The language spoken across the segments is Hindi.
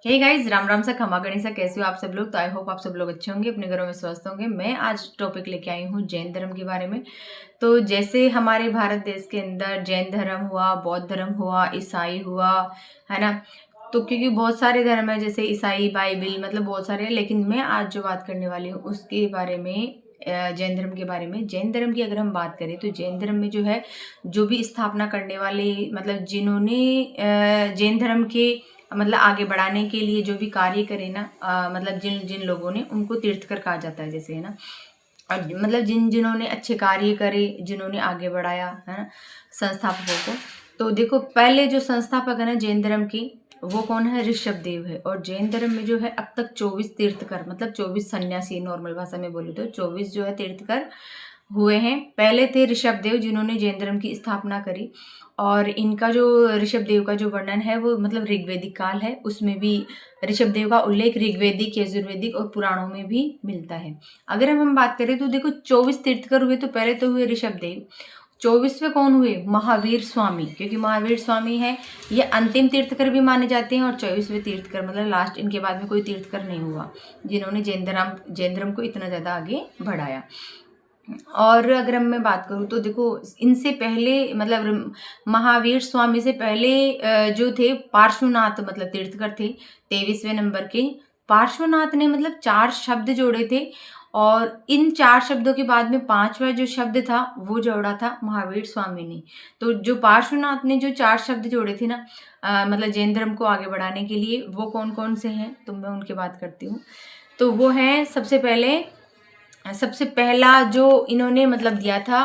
हे गाइस, राम राम सा, खमा गणिसा। कैसे हो आप सब लोग? तो आई होप आप सब लोग अच्छे होंगे, अपने घरों में स्वस्थ होंगे। मैं आज टॉपिक लेके आई हूँ जैन धर्म के बारे में। तो जैसे हमारे भारत देश के अंदर जैन धर्म हुआ, बौद्ध धर्म हुआ, ईसाई हुआ, है ना। तो क्योंकि बहुत सारे धर्म है, जैसे ईसाई, बाइबिल, मतलब बहुत सारे हैं, लेकिन मैं आज जो बात करने वाली हूँ उसके बारे में, जैन धर्म के बारे में। जैन धर्म की अगर हम बात करें तो जैन धर्म में जो है, जो भी स्थापना करने वाले, मतलब जिन्होंने जैन धर्म के मतलब आगे बढ़ाने के लिए जो भी कार्य करे ना, मतलब जिन जिन लोगों ने, उनको तीर्थकर कहा जाता है, जैसे, है ना। और मतलब जिन्होंने अच्छे कार्य करे, जिन्होंने आगे बढ़ाया, है ना, संस्थापकों को। तो देखो, पहले जो संस्थापक है ना जैन धर्म की, वो कौन है? ऋषभ देव है। और जैन धर्म में जो है अब तक 24 तीर्थकर, मतलब 24 सन्यासी, नॉर्मल भाषा में बोले तो 24 जो है तीर्थकर हुए हैं। पहले थे ऋषभ देव, जिन्होंने जैन धर्म की स्थापना करी। और इनका जो ऋषभ देव का जो वर्णन है वो मतलब ऋग्वेदिक काल है, उसमें भी ऋषभ देव का उल्लेख ऋग्वेदिक, यजुर्वेदिक और पुराणों में भी मिलता है। अगर हम बात करें तो देखो, 24 तीर्थकर हुए तो पहले तो हुए ऋषभ देव। 24वें कौन हुए? महावीर स्वामी, क्योंकि महावीर स्वामी है, ये अंतिम तीर्थकर भी माने जाते हैं। और 24वें तीर्थकर मतलब लास्ट, इनके बाद में कोई तीर्थकर नहीं हुआ जिन्होंने जैन धर्म को इतना ज़्यादा आगे बढ़ाया। और अगर मैं बात करूँ तो देखो, इनसे पहले मतलब महावीर स्वामी से पहले जो थे पार्श्वनाथ, मतलब तीर्थकर थे 23वें नंबर के। पार्श्वनाथ ने मतलब 4 शब्द जोड़े थे, और इन 4 शब्दों के बाद में 5वां जो शब्द था वो जोड़ा था महावीर स्वामी ने। तो जो पार्श्वनाथ ने जो 4 शब्द जोड़े थे ना, मतलब जैन धर्म को आगे बढ़ाने के लिए, वो कौन कौन से हैं तो मैं उनकी बात करती हूँ। तो वो हैं, सबसे पहला जो इन्होंने मतलब दिया था,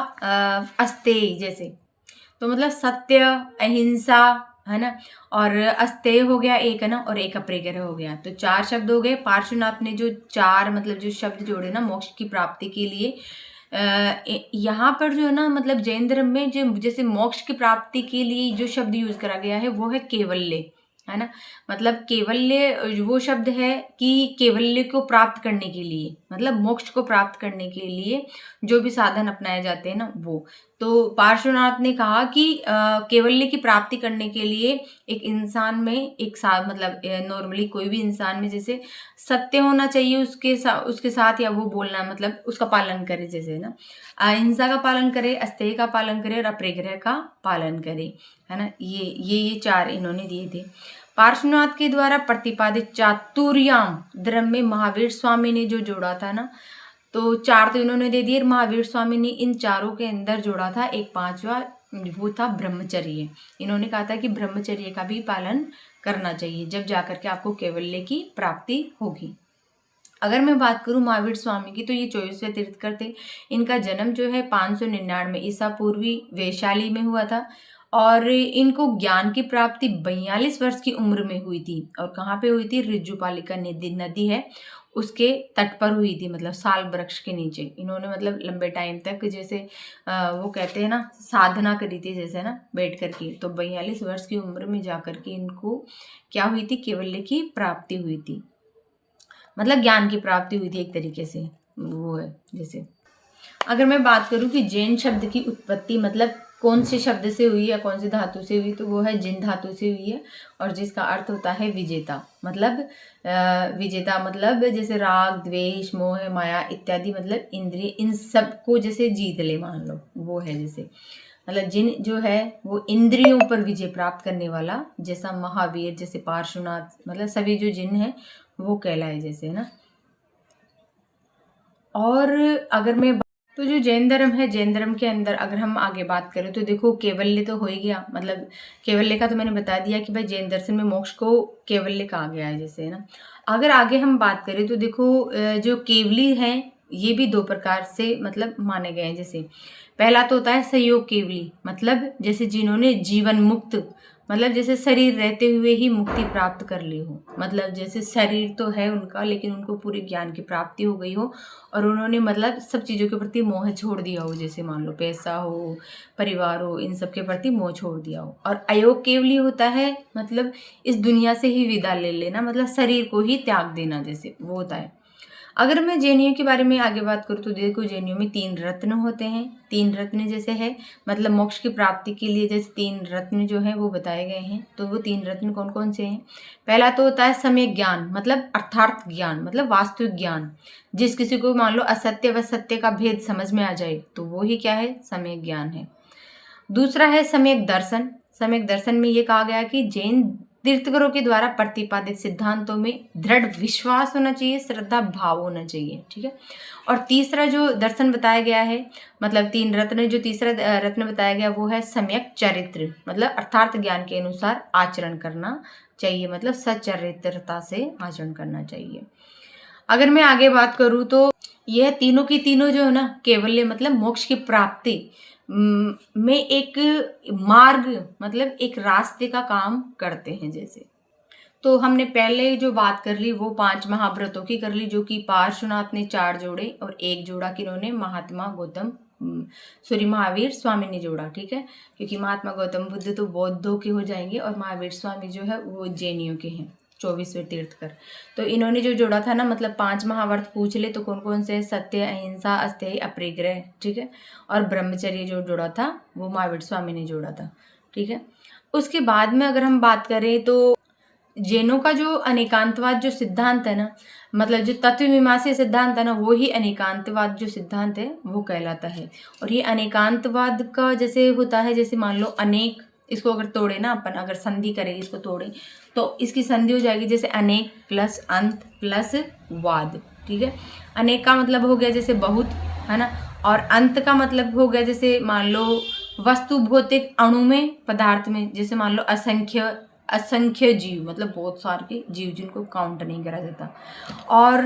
अस्तेय, जैसे। तो मतलब सत्य, अहिंसा, है ना। और अस्तेय हो गया एक, है ना, और एक अपरिग्रह हो गया। तो 4 शब्द हो गए। पार्श्वनाथ ने जो 4 मतलब जो शब्द जोड़े ना मोक्ष की प्राप्ति के लिए, यहाँ पर जो है ना, मतलब जैन धर्म में जो जैसे मोक्ष की प्राप्ति के लिए जो शब्द यूज करा गया है वो है केवल्य, है ना। मतलब केवल्य वो शब्द है कि केवल्य को प्राप्त करने के लिए, मतलब मोक्ष को प्राप्त करने के लिए जो भी साधन अपनाए जाते हैं ना, वो। तो पार्श्वनाथ ने कहा कि केवल्य की प्राप्ति करने के लिए एक इंसान में एक साथ, मतलब नॉर्मली कोई भी इंसान में जैसे सत्य होना चाहिए उसके साथ, या वो बोलना, मतलब उसका पालन करे, जैसे ना अहिंसा का पालन करे, अस्तेय का पालन करे और अपरिग्रह का पालन करे, है ना। ये 4 इन्होंने दिए थे। पार्श्वनाथ के द्वारा प्रतिपादित चातुर्याम धर्म में महावीर स्वामी ने जो जोड़ा था ना, तो 4 तो इन्होंने दे दिए। महावीर स्वामी ने इन चारों के अंदर जोड़ा था एक 5वां, वो था ब्रह्मचर्य। इन्होंने कहा था कि ब्रह्मचर्य का भी पालन करना चाहिए, जब जाकर के आपको कैवल्य की प्राप्ति होगी। अगर मैं बात करूं महावीर स्वामी की, तो ये 24वें तीर्थकर थे। इनका जन्म जो है 599 ईसा पूर्वी वैशाली में हुआ था। और इनको ज्ञान की प्राप्ति 42 वर्ष की उम्र में हुई थी। और कहाँ पे हुई थी? ऋजुपालिका नदी है, उसके तट पर हुई थी, मतलब साल वृक्ष के नीचे। इन्होंने मतलब लंबे टाइम तक, जैसे वो कहते हैं ना, साधना करी थी, जैसे ना बैठ करके। तो 42 वर्ष की उम्र में जाकर के इनको क्या हुई थी? केवल्य की प्राप्ति हुई थी, मतलब ज्ञान की प्राप्ति हुई थी एक तरीके से, वो है जैसे। अगर मैं बात करूं कि जैन शब्द की उत्पत्ति मतलब कौन से शब्द से हुई है, कौन सी धातु से हुई, तो वो है जिन धातु से हुई है। और जिसका अर्थ होता है विजेता, मतलब विजेता, मतलब जैसे राग, द्वेष, मोह, माया इत्यादि, मतलब इंद्रिय, इन सब को जैसे जीत ले, मान लो, वो है जैसे। मतलब जिन जो है वो इंद्रियों पर विजय प्राप्त करने वाला, जैसा महावीर, जैसे पार्श्वनाथ, मतलब सभी जो जिन है वो कहलाए, जैसे, है ना। और अगर मैं तो जो जैन धर्म है, जैन धर्म के अंदर अगर हम आगे बात करें तो देखो, केवल्य तो हो ही गया, मतलब केवल्य का तो मैंने बता दिया कि भाई जैन दर्शन में मोक्ष को केवल्य कहा गया है, जैसे, है ना। अगर आगे हम बात करें तो देखो, जो केवली है ये भी 2 प्रकार से मतलब माने गए हैं, जैसे पहला तो होता है सहयोग केवली, मतलब जैसे जिन्होंने जीवन मुक्त, मतलब जैसे शरीर रहते हुए ही मुक्ति प्राप्त कर ली हो, मतलब जैसे शरीर तो है उनका, लेकिन उनको पूरे ज्ञान की प्राप्ति हो गई हो, और उन्होंने मतलब सब चीज़ों के प्रति मोह छोड़ दिया हो, जैसे मान लो पैसा हो, परिवार हो, इन सब के प्रति मोह छोड़ दिया हो। और अयोग केवली होता है मतलब इस दुनिया से ही विदा ले लेना, मतलब शरीर को ही त्याग देना, जैसे वो होता है। अगर मैं जेएनयू के बारे में आगे बात करूँ तो देखो, जेएनयू में 3 रत्न होते हैं। 3 रत्न जैसे है मतलब मोक्ष की प्राप्ति के लिए जैसे 3 रत्न जो है वो बताए गए हैं। तो वो 3 रत्न कौन कौन से हैं? पहला तो होता है सम्यक ज्ञान, मतलब अर्थार्थ ज्ञान, मतलब वास्तविक ज्ञान। जिस किसी को मान लो असत्य व सत्य का भेद समझ में आ जाए तो वो ही क्या है? सम्यक ज्ञान है। दूसरा है सम्यक दर्शन। सम्यक दर्शन में ये कहा गया कि जैन तीर्थंकरों के द्वारा प्रतिपादित सिद्धांतों में दृढ़ विश्वास होना चाहिए, श्रद्धा भाव होना चाहिए, ठीक है। और तीसरा जो दर्शन बताया गया है, मतलब 3 रत्न, जो तीसरा रत्न बताया गया वो है सम्यक चरित्र, मतलब अर्थार्थ ज्ञान के अनुसार आचरण करना चाहिए, मतलब सच्चरित्रता से आचरण करना चाहिए। अगर मैं आगे बात करूँ तो यह तीनों की तीनों जो है ना, केवल्य मतलब मोक्ष की प्राप्ति में एक मार्ग, मतलब एक रास्ते का काम करते हैं। जैसे तो हमने पहले जो बात कर ली वो 5 महाव्रतों की कर ली, जो कि पार्श्वनाथ ने 4 जोड़े और एक जोड़ा किन्होंने? महात्मा गौतम सॉरी महावीर स्वामी ने जोड़ा, ठीक है। क्योंकि महात्मा गौतम बुद्ध तो बौद्धों के हो जाएंगे और महावीर स्वामी जो है वो जैनियों के हैं, 24वें तीर्थकर। तो इन्होंने जो जोड़ा था ना, मतलब 5 महाव्रत पूछ ले तो कौन कौन से? सत्य, अहिंसा, अस्तेय, अपरिग्रह, ठीक है। और ब्रह्मचर्य जो जोड़ा था वो महावीर स्वामी ने जोड़ा था, ठीक है। उसके बाद में अगर हम बात करें तो जैनों का जो अनेकांतवाद जो सिद्धांत है ना, मतलब जो तत्वमीमांसा सिद्धांत है ना, वो ही अनेकांतवाद जो सिद्धांत है वो कहलाता है। और ये अनेकांतवाद का जैसे होता है, जैसे मान लो अनेक, इसको अगर तोड़े ना अपन, अगर संधि करें, इसको तोड़े तो इसकी संधि हो जाएगी जैसे अनेक प्लस अंत प्लस वाद, ठीक है। अनेक का मतलब हो गया जैसे बहुत, है ना। और अंत का मतलब हो गया जैसे मान लो वस्तु, भौतिक, अणु में, पदार्थ में, जैसे मान लो असंख्य जीव, मतलब बहुत सारे जीव जिनको काउंट नहीं करा जाता। और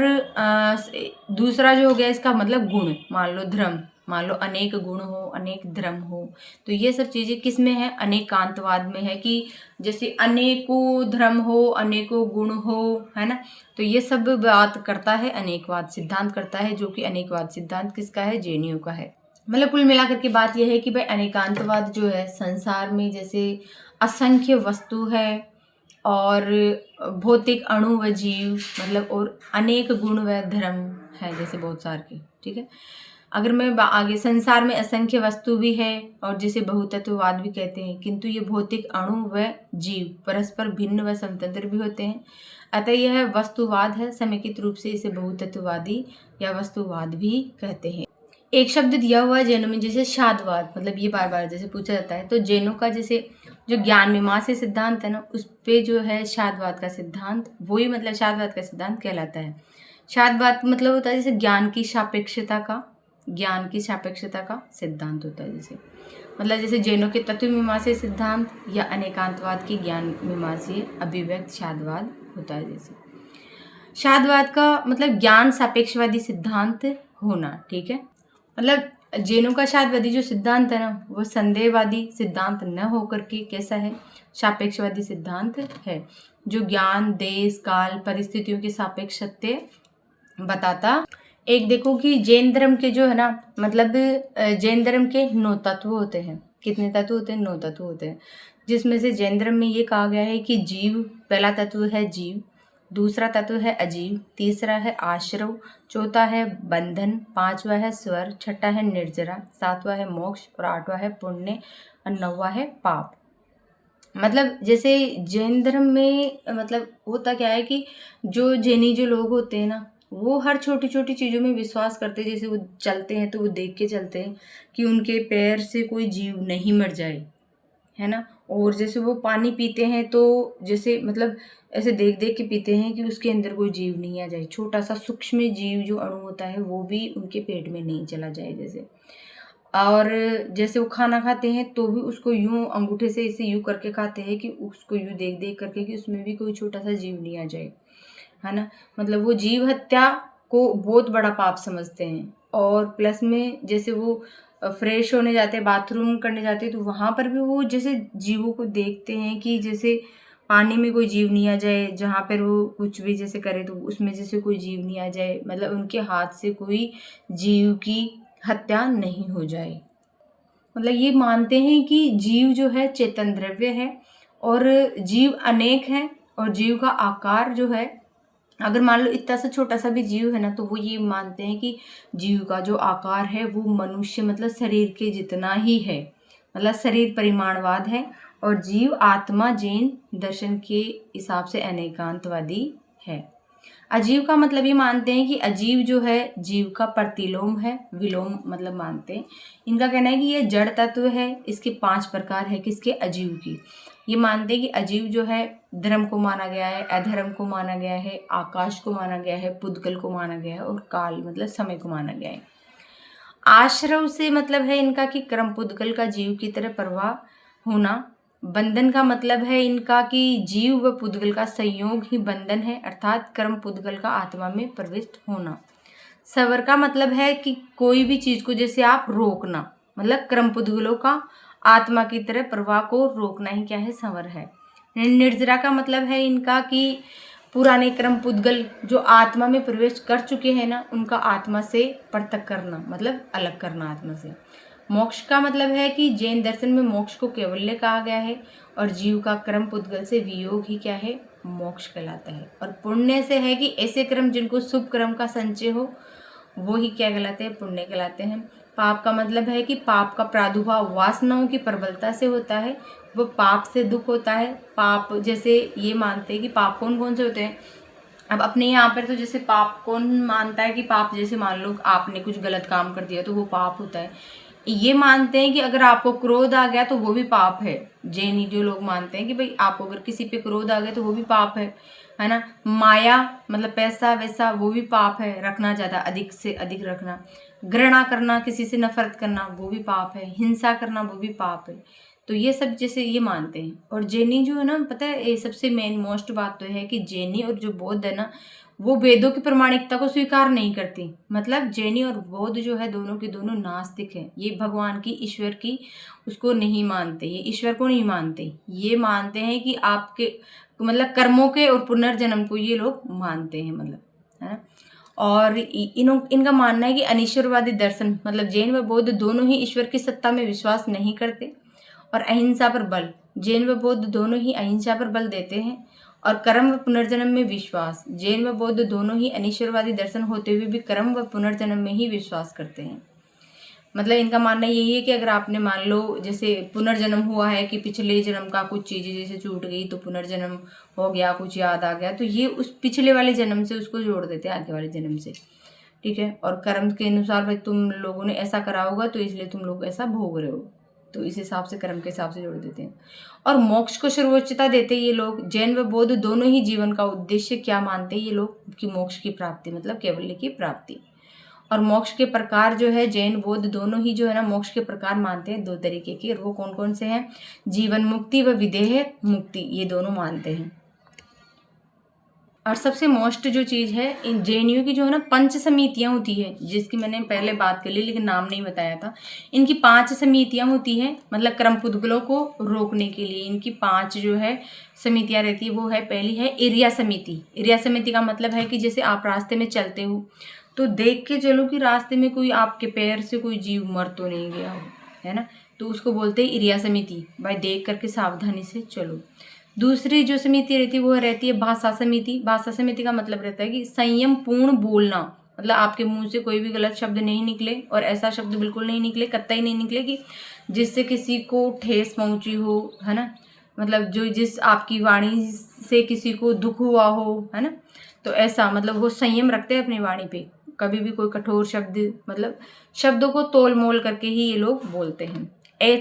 दूसरा जो हो गया इसका मतलब गुण, मान लो धर्म, मान लो अनेक गुण हो, अनेक धर्म हो। तो ये सब चीज़ें किस में है? अनेकांतवाद में है, कि जैसे अनेकों धर्म हो, अनेकों गुण हो, है ना। तो ये सब बात करता है, अनेकवाद सिद्धांत करता है, जो कि अनेकवाद सिद्धांत किसका है? जैनियों का है। मतलब कुल मिलाकर के बात यह है कि भाई अनेकांतवाद जो है, संसार में जैसे असंख्य वस्तु है और भौतिक अणु व जीव, मतलब और अनेक गुण व धर्म है, जैसे बहुत सारे के, ठीक है। अगर मैं आगे, संसार में असंख्य वस्तु भी है और जिसे बहुतत्ववाद भी कहते हैं, किंतु ये भौतिक अणु व जीव परस्पर भिन्न व स्वतंत्र भी होते हैं, अतः यह वस्तुवाद है। समेकित रूप से इसे बहुतत्ववादी या वस्तुवाद भी कहते हैं। एक शब्द दिया हुआ है जैनों में, जैसे शादवाद, मतलब ये बार बार जैसे पूछा जाता है, तो जैनों का जैसे जो ज्ञान मीमांसा सिद्धांत है ना, उस पे जो है शादवाद का सिद्धांत, वही मतलब शादवाद का सिद्धांत कहलाता है। शादवाद मतलब होता है जैसे ज्ञान की सापेक्षता का सिद्धांत होता है। जैसे मतलब जैसे जैनों के तत्व मीमांसा सिद्धांत या अनेकांतवाद की ज्ञान मीमांसा अभिव्यक्त शादवाद होता है। जैसे शादवाद का मतलब ज्ञान सापेक्षवादी सिद्धांत होना, ठीक है। मतलब जैनों का शादवादी जो सिद्धांत है ना, वो संदेहवादी सिद्धांत न होकर के कैसा है? सापेक्षवादी सिद्धांत है, जो ज्ञान, देश, काल, परिस्थितियों के सापेक्ष सत्य बताता। एक देखो कि जैन धर्म के जो है ना, मतलब जैन धर्म के 9 तत्व होते हैं। कितने तत्व होते हैं? 9 तत्व होते हैं, जिसमें से जैन धर्म में ये कहा गया है कि जीव, पहला तत्व है जीव, दूसरा तत्व है अजीव, तीसरा है आश्रव, चौथा है बंधन, पांचवा है स्वर, छठा है निर्जरा, सातवां है मोक्ष और आठवां है पुण्य और नौवां है पाप। मतलब जैसे जैन धर्म में मतलब होता क्या है कि जो जैनी जो लोग होते हैं ना, वो हर छोटी छोटी चीज़ों में विश्वास करते हैं। जैसे वो चलते हैं तो वो देख के चलते हैं कि उनके पैर से कोई जीव नहीं मर जाए, है ना। और जैसे वो पानी पीते हैं तो जैसे मतलब ऐसे देख देख के पीते हैं कि उसके अंदर कोई जीव नहीं आ जाए, छोटा सा सूक्ष्म जीव जो अणु होता है वो भी उनके पेट में नहीं चला जाए। जैसे और जैसे वो खाना खाते हैं तो भी उसको यूं अंगूठे से इसे यूं करके खाते हैं कि उसको यूं देख देख करके कि उसमें भी कोई छोटा सा जीव नहीं आ जाए, है ना। मतलब वो जीव हत्या को बहुत बड़ा पाप समझते हैं। और प्लस में जैसे वो फ्रेश होने जाते हैं, बाथरूम करने जाते हैं, तो वहाँ पर भी वो जैसे जीवों को देखते हैं कि जैसे पानी में कोई जीव नहीं आ जाए, जहाँ पर वो कुछ भी जैसे करे तो उसमें जैसे कोई जीव नहीं आ जाए, मतलब उनके हाथ से कोई जीव की हत्या नहीं हो जाए। मतलब ये मानते हैं कि जीव जो है चेतन द्रव्य है और जीव अनेक है और जीव का आकार जो है अगर मान लो इतना सा छोटा सा भी जीव है ना, तो वो ये मानते हैं कि जीव का जो आकार है वो मनुष्य मतलब शरीर के जितना ही है, मतलब शरीर परिमाणवाद है। और जीव आत्मा जैन दर्शन के हिसाब से अनेकांतवादी है। अजीव का मतलब ये मानते हैं कि अजीव जो है जीव का प्रतिलोम है, विलोम मतलब मानते हैं। इनका कहना है कि यह जड़ तत्व है, इसके 5 प्रकार है किसके, अजीव की। ये मानते हैं कि अजीव जो है धर्म को माना गया है, अधर्म को माना गया है, आकाश को माना गया है, पुद्गल को माना गया है और काल मतलब समय को माना गया है। आश्रव से मतलब है इनका कि क्रम पुद्गल का जीव की तरह प्रवाह होना। बंधन का मतलब है इनका कि जीव व पुद्गल का संयोग ही बंधन है, अर्थात कर्म पुद्गल का आत्मा में प्रविष्ट होना। सवर का मतलब है कि कोई भी चीज को जैसे आप रोकना, मतलब क्रम पुद्गलों का आत्मा की तरह प्रवाह को रोकना ही क्या है, संवर है। निर्जरा का मतलब है इनका कि पुराने क्रम पुद्गल जो आत्मा में प्रवेश कर चुके हैं ना, उनका आत्मा से पृथक करना, मतलब अलग करना आत्मा से। मोक्ष का मतलब है कि जैन दर्शन में मोक्ष को कैवल्य कहा गया है और जीव का क्रम पुद्गल से वियोग ही क्या है, मोक्ष कहलाता है। और पुण्य से है कि ऐसे कर्म जिनको शुभ कर्म का संचय हो वो ही क्या कहलाते हैं, पुण्य कहलाते हैं। पाप का मतलब है कि पाप का प्रादुर्भाव वासनाओं की प्रबलता से होता है, वो पाप से दुख होता है। पाप जैसे ये मानते हैं कि पाप कौन कौन से होते हैं। अब अपने यहाँ पर तो जैसे पाप कौन मानता है कि पाप जैसे मान लो आपने कुछ गलत काम कर दिया तो वो पाप होता है। ये मानते हैं कि अगर आपको क्रोध आ गया तो वो भी पाप है। जैनी जो लोग मानते हैं कि भाई आपको अगर किसी पे क्रोध आ गया तो वो भी पाप है ना। माया मतलब पैसा वैसा वो भी पाप है, रखना ज़्यादा अधिक से अधिक रखना। घृणा करना, किसी से नफरत करना वो भी पाप है। हिंसा करना वो भी पाप है। तो ये सब जैसे ये मानते हैं। और जैनी जो है ना, पता है ये सबसे मेन मोस्ट बात तो है कि जैनी और जो बौद्ध है ना, वो वेदों की प्रामाणिकता को स्वीकार नहीं करती। मतलब जैनी और बौद्ध जो है दोनों के दोनों नास्तिक हैं। ये भगवान की, ईश्वर की उसको नहीं मानते, ये ईश्वर को नहीं मानते। ये मानते हैं कि आपके मतलब कर्मों के और पुनर्जन्म को ये लोग मानते हैं, मतलब है। और इनका मानना है कि अनीश्वरवादी दर्शन मतलब जैन व बौद्ध दोनों ही ईश्वर की सत्ता में विश्वास नहीं करते और अहिंसा पर बल, जैन व बौद्ध दोनों ही अहिंसा पर बल देते हैं। और कर्म व पुनर्जन्म में विश्वास, जैन व बौद्ध दोनों ही अनीश्वरवादी दर्शन होते हुए भी कर्म व पुनर्जन्म में ही विश्वास करते हैं। मतलब इनका मानना यही है कि अगर आपने मान लो जैसे पुनर्जन्म हुआ है कि पिछले जन्म का कुछ चीज़ें जैसे छूट गई तो पुनर्जन्म हो गया, कुछ याद आ गया तो ये उस पिछले वाले जन्म से उसको जोड़ देते हैं आगे वाले जन्म से, ठीक है। और कर्म के अनुसार भाई तुम लोगों ने ऐसा करा होगा तो इसलिए तुम लोग ऐसा भोग रहे हो, तो इस हिसाब से कर्म के हिसाब से जोड़ देते हैं। और मोक्ष को सर्वोच्चता देते हैं ये लोग। जैन व बौद्ध दोनों ही जीवन का उद्देश्य क्या मानते हैं ये लोग कि मोक्ष की प्राप्ति मतलब कैवल्य की प्राप्ति। और मोक्ष के प्रकार जो है जैन बौद्ध दोनों ही जो है ना मोक्ष के प्रकार मानते हैं 2 तरीके के। और वो कौन कौन से हैं, जीवन मुक्ति व विदेह मुक्ति, ये दोनों मानते हैं। और सबसे मोस्ट जो चीज़ है इन जेएनयू की जो है ना 5 समितियाँ होती है, जिसकी मैंने पहले बात कर ली लेकिन नाम नहीं बताया था। इनकी 5 समितियाँ होती हैं मतलब क्रम पुद्गलों को रोकने के लिए इनकी 5 जो है समितियाँ रहती है। वो है, पहली है एरिया समिति। एरिया समिति का मतलब है कि जैसे आप रास्ते में चलते हो तो देख के चलो कि रास्ते में कोई आपके पैर से कोई जीव मर तो नहीं गया हो, है ना, तो उसको बोलते हैं एरिया समिति। भाई देख करके सावधानी से चलो। दूसरी जो समिति रहती है वो रहती है भाषा समिति। भाषा समिति का मतलब रहता है कि संयम पूर्ण बोलना, मतलब आपके मुंह से कोई भी गलत शब्द नहीं निकले और ऐसा शब्द बिल्कुल नहीं निकले, कतई नहीं निकले कि जिससे किसी को ठेस पहुंची हो, है ना, मतलब जो जिस आपकी वाणी से किसी को दुख हुआ हो, है ना, तो ऐसा मतलब वो संयम रखते हैं अपनी वाणी पे। कभी भी कोई कठोर शब्द मतलब शब्दों को तोल मोल करके ही ये लोग बोलते हैं।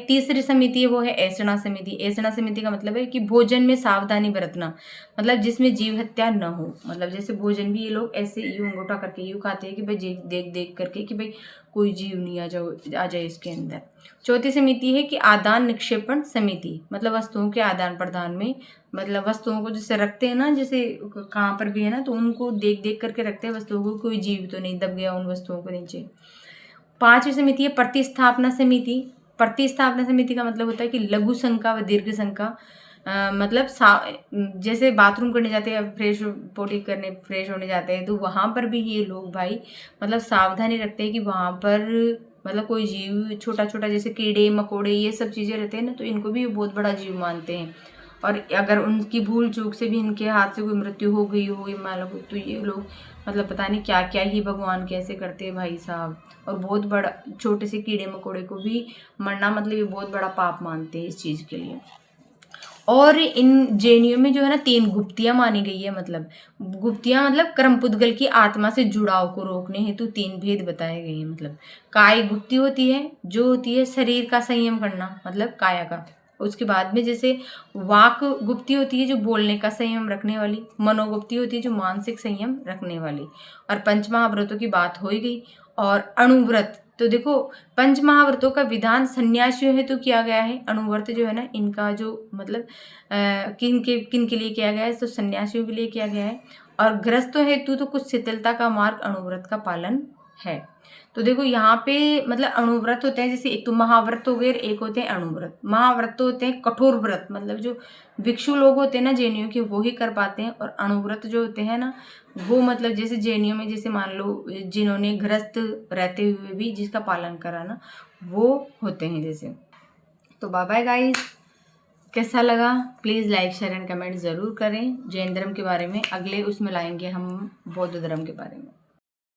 तीसरी समिति है वो है ऐषणा समिति। ऐषणा समिति का मतलब है कि भोजन में सावधानी बरतना, मतलब जिसमें जीव हत्या न हो। मतलब जैसे भोजन भी ये लोग ऐसे यूं अंगूठा करके यूं खाते हैं कि भाई देख देख करके कि भाई कोई जीव नहीं आ जाए इसके अंदर। चौथी समिति है कि आदान निक्षेपण समिति, मतलब वस्तुओं के आदान प्रदान में, मतलब वस्तुओं को जैसे रखते हैं ना, जैसे कहाँ पर भी है ना, तो उनको देख देख करके रखते हैं वस्तुओं को, कोई जीव तो नहीं दब गया उन वस्तुओं को नीचे। पांचवी समिति है प्रतिस्थापना समिति। प्रतिस्थापना समिति का मतलब होता है कि लघु शंका व दीर्घ शंका, मतलब जैसे बाथरूम करने जाते हैं, फ्रेश पोटी करने फ्रेश होने जाते हैं, तो वहाँ पर भी ये लोग भाई मतलब सावधानी रखते हैं कि वहाँ पर मतलब कोई जीव छोटा छोटा जैसे कीड़े मकोड़े ये सब चीज़ें रहते हैं ना, तो इनको भी बहुत बड़ा जीव मानते हैं। और अगर उनकी भूल चूक से भी इनके हाथ से कोई मृत्यु हो गई हो मान लो, तो ये लोग मतलब पता नहीं क्या क्या ही भगवान कैसे करते हैं भाई साहब। और बहुत बड़ा, छोटे से कीड़े मकोड़े को भी मरना मतलब ये बहुत बड़ा पाप मानते हैं इस चीज़ के लिए। और इन जैनियों में जो है ना 3 गुप्तियां मानी गई है। मतलब गुप्तियां मतलब कर्मपुद्गल की आत्मा से जुड़ाव को रोकने हेतु 3 भेद बताए गए हैं। मतलब काय गुप्ति होती है, जो होती है शरीर का संयम करना, मतलब काया का। उसके बाद में जैसे वाक गुप्ति होती है, जो बोलने का संयम रखने वाली। मनोगुप्ति होती है, जो मानसिक संयम रखने वाली। और पंचमहाव्रतों की बात हो ही गई। और अणुव्रत, तो देखो पंच महाव्रतों का विधान सन्यासियों हेतु किया गया है। अणुव्रत जो है ना, इनका जो मतलब किन के लिए किया गया है, तो सन्यासियों के लिए किया गया है। और गृहस्थों हेतु तो कुछ शिथिलता का मार्ग अणुव्रत का पालन है। तो देखो यहाँ पे मतलब अणुव्रत होते हैं, जैसे एक तो महाव्रत हो गए, एक होते हैं अणुव्रत। महाव्रत तो होते हैं कठोर व्रत, मतलब जो भिक्षु लोग होते हैं ना जैनियों के, वो ही कर पाते हैं। और अणुव्रत जो होते हैं ना, वो मतलब जैसे जैनियों में जैसे मान लो जिन्होंने गृहस्थ रहते हुए भी जिसका पालन करा ना, वो होते हैं जैसे। तो बाय बाय गाइस, कैसा लगा please like share and comment ज़रूर करें। जैन धर्म के बारे में अगले उसमें लाएंगे हम बौद्ध धर्म के बारे में।